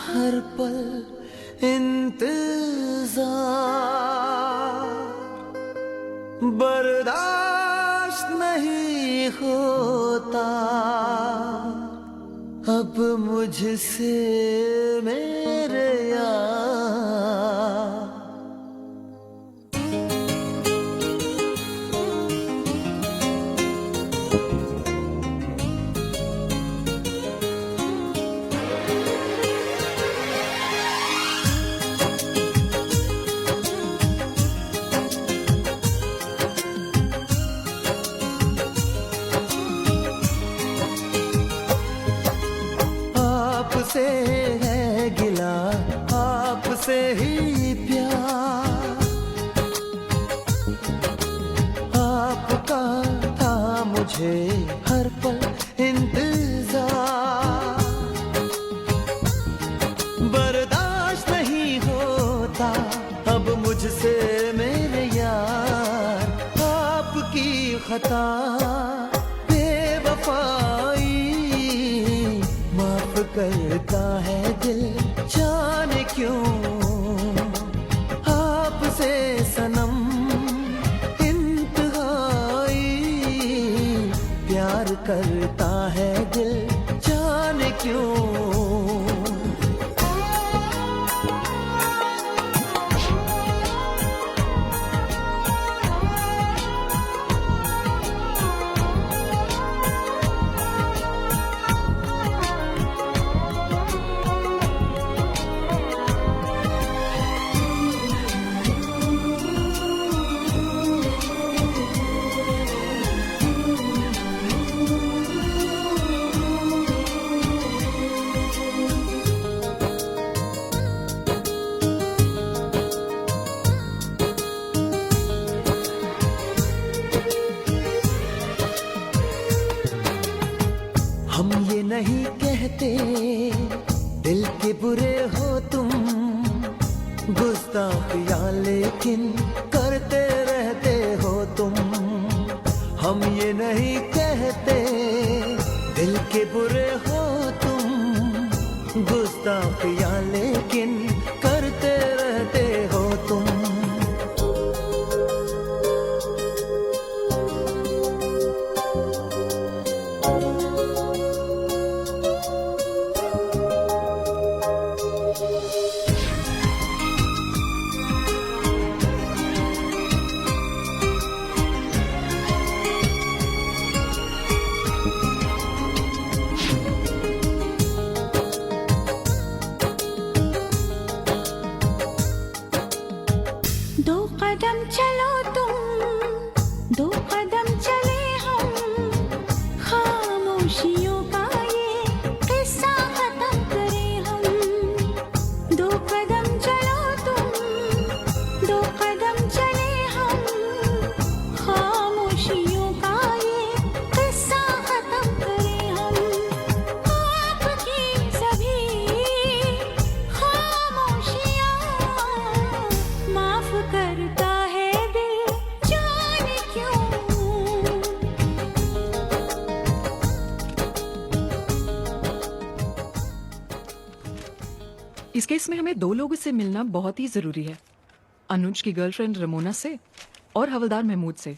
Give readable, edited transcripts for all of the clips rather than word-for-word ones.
हर पल इंतजार बर्दाश्त नहीं होता अब मुझसे मेरे यार। आपसे है गिला आपसे ही प्यार आपका था मुझे हर पल इंतजार बर्दाश्त नहीं होता अब मुझसे मेरे यार। आपकी खता करता है दिल जाने क्यों आपसे सनम इंतहाई प्यार करता है दिल जाने क्यों। हम ये नहीं कहते दिल के बुरे हो तुम गुस्ताखियां लेकिन करते रहते हो तुम। हम ये नहीं कहते दिल के बुरे हो तुम गुस्ताखियां लेकिन करते रहते हो तुम। दो कदम चलो तुम दो कदम चले हम खामोशियों का ये किस्सा खत्म करें हम। दो कदम चलो तुम दो कदम चले हम खामोशियों का ये किस्सा खत्म करें हम। आपकी सभी खामोशियां माफ करता है दिल जाने क्यों। इस केस में हमें दो लोगों से मिलना बहुत ही जरूरी है, अनुज की गर्लफ्रेंड रमोना से और हवलदार महमूद से।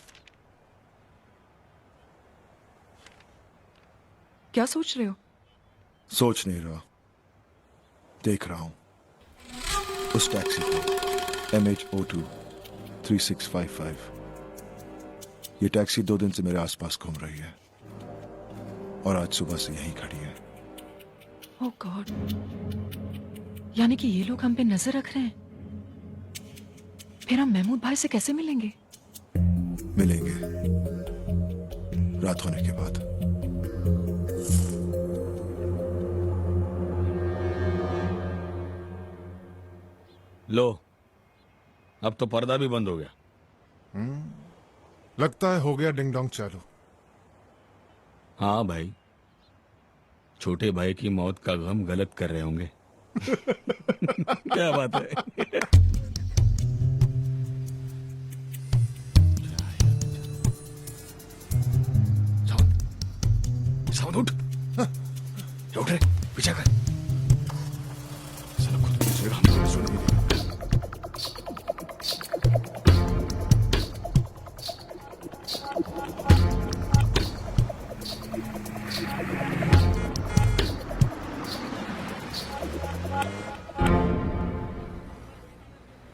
क्या सोच रहे हो? सोच नहीं रहा, देख रहा हूं उस टैक्सी को MH02 3655। ये टैक्सी 2 दिन से मेरे आसपास घूम रही है और आज सुबह से यहीं खड़ी है। ओह गॉड, यानी कि ये लोग हम पे नजर रख रहे हैं। फिर हम महमूद भाई से कैसे मिलेंगे? मिलेंगे रात होने के बाद। लो, अब तो पर्दा भी बंद हो गया। लगता है हो गया डिंग डोंग चालू। हाँ भाई, छोटे भाई की मौत का गम गलत कर रहे होंगे। क्या बात है। साउंड उठ, उठ रहे, पीछा कर।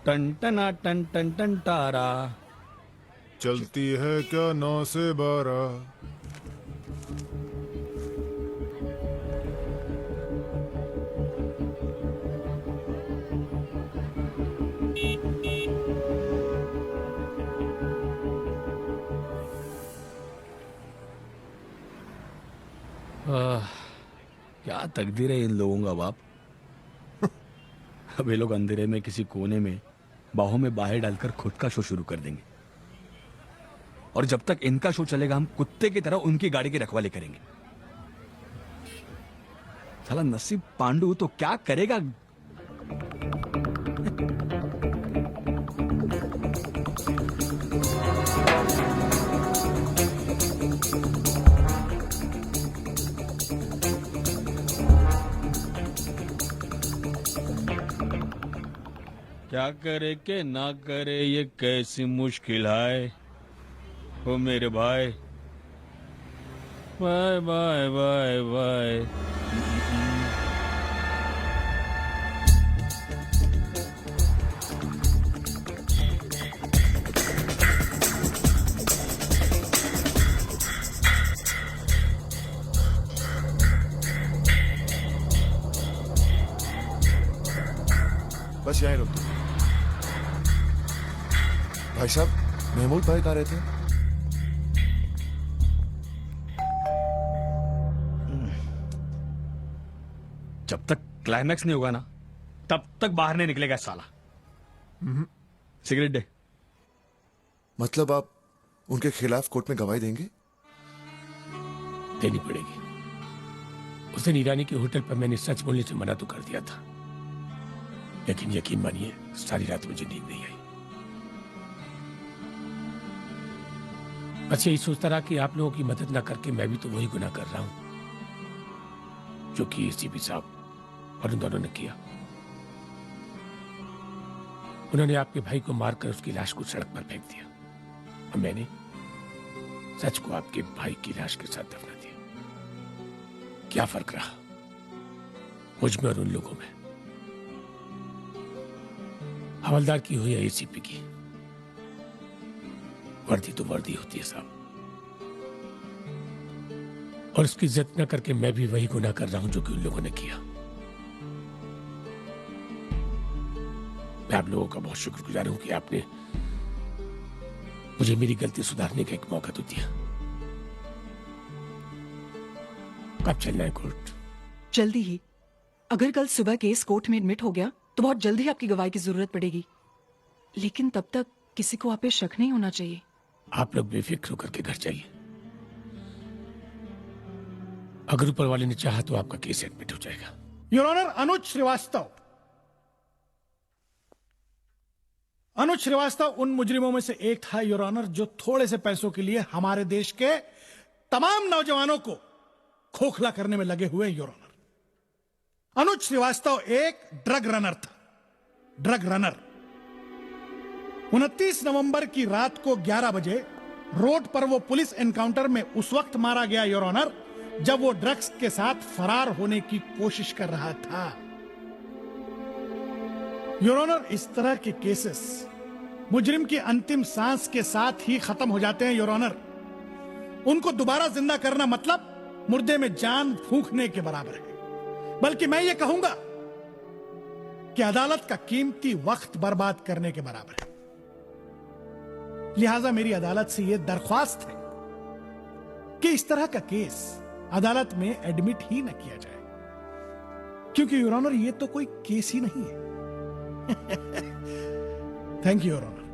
टन टना टन टन टन तारा। चलती है क्या 9 से 12? क्या तकदीर है इन लोगों का बाप। अब ये लोग अंधेरे में किसी कोने में बाहों में बाहें डालकर खुद का शो शुरू कर देंगे, और जब तक इनका शो चलेगा हम कुत्ते की तरह उनकी गाड़ी की रखवाली करेंगे। साला नसीब पांडु तो क्या करेगा। क्या करे के ना करे ये कैसी मुश्किल है ओ मेरे भाई। Bye bye bye bye. बस यहीं रुक दो। भाई साहब, महमूद भाई कहाँ रहते हैं? जब तक क्लाइमैक्स नहीं होगा ना तब तक बाहर नहीं निकलेगा साला। सिगरेट दे। मतलब आप उनके खिलाफ कोर्ट में गवाही देंगे? देनी पड़ेगी। उस दिन ईरानी के होटल पर मैंने सच बोलने से मना तो कर दिया था, लेकिन यकीन मानिए सारी रात मुझे नींद नहीं आई। बस यही सोचता रहा कि आप लोगों की मदद ना करके मैं भी तो वही गुनाह कर रहा हूं जो कि एसीपी साहब और उन दोनों ने किया। उन्होंने आपके भाई को मारकर उसकी लाश को सड़क पर फेंक दिया, और मैंने सच को आपके भाई की लाश के साथ दफना दिया। क्या फर्क रहा मुझ में और उन लोगों में? हवलदार की हो या एसीपी की, वर्दी तो वर्दी होती है साहब। और उसकी इज्जत न करके मैं भी वही गुनाह कर रहा हूं जो कि उन लोगों ने किया। मैं आप लोगों का बहुत शुक्रगुजार हूं कि आपने मुझे मेरी गलती सुधारने का एक मौका तो दिया। कब चलना है कोर्ट? जल्दी ही। अगर कल सुबह केस कोर्ट में एडमिट हो गया तो बहुत जल्दी ही आपकी गवाही की जरूरत पड़ेगी, लेकिन तब तक किसी को आप पे शक नहीं होना चाहिए। आप लोग बेफिक्र होकर के घर जाइए। अगर ऊपर वाले ने चाहा तो आपका केस एडमिट हो जाएगा। योर ऑनर, अनुज श्रीवास्तव। अनुज श्रीवास्तव उन मुजरिमों में से एक था योर ऑनर जो थोड़े से पैसों के लिए हमारे देश के तमाम नौजवानों को खोखला करने में लगे हुए। योर ऑनर, अनुज श्रीवास्तव एक ड्रग रनर था। ड्रग रनर 29 नवंबर की रात को 11 बजे रोड पर वो पुलिस एनकाउंटर में उस वक्त मारा गया योर ऑनर जब वो ड्रग्स के साथ फरार होने की कोशिश कर रहा था। योर ऑनर, इस तरह के केसेस मुजरिम की अंतिम सांस के साथ ही खत्म हो जाते हैं। योर ऑनर, उनको दोबारा जिंदा करना मतलब मुर्दे में जान फूंकने के बराबर है। बल्कि मैं ये कहूंगा कि अदालत का कीमती वक्त बर्बाद करने के बराबर है। लिहाजा मेरी अदालत से यह दरख्वास्त है कि इस तरह का केस अदालत में एडमिट ही न किया जाए, क्योंकि योर ऑनर ये तो कोई केस ही नहीं है। Thank you your honour.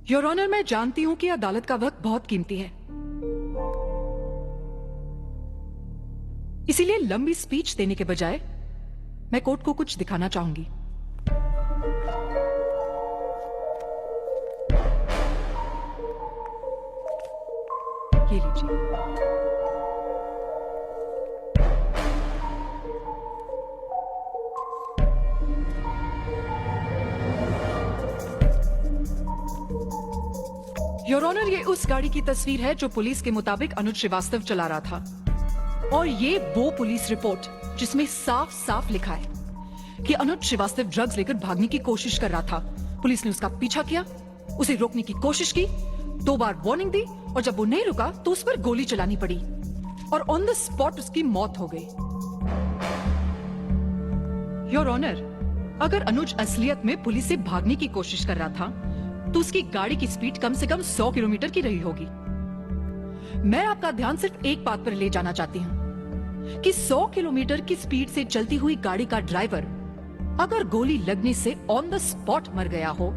Your honour, मैं जानती हूं कि अदालत का वक्त बहुत कीमती है, इसीलिए लंबी स्पीच देने के बजाय मैं कोर्ट को कुछ दिखाना चाहूंगी। ये लीजिए। योर ऑनर, ये उस गाड़ी की तस्वीर है जो पुलिस के मुताबिक अनुज श्रीवास्तव चला रहा था, और ये वो पुलिस रिपोर्ट जिसमें साफ साफ लिखा है कि अनुज श्रीवास्तव ड्रग्स लेकर भागने की कोशिश कर रहा था। पुलिस ने उसका पीछा किया, उसे रोकने की कोशिश की, 2 बार वार्निंग दी और जब वो नहीं रुका तो उस पर गोली चलानी पड़ी और ऑन द स्पॉट उसकी मौत हो गई। योर ऑनर, अगर अनुज असलियत में पुलिस से भागने की कोशिश कर रहा था तो उसकी गाड़ी की स्पीड कम से कम 100 किलोमीटर की रही होगी। मैं आपका ध्यान सिर्फ एक बात पर ले जाना चाहती हूं कि 100 किलोमीटर की स्पीड से चलती हुई गाड़ी का ड्राइवर अगर गोली लगने से ऑन द स्पॉट मर गया हो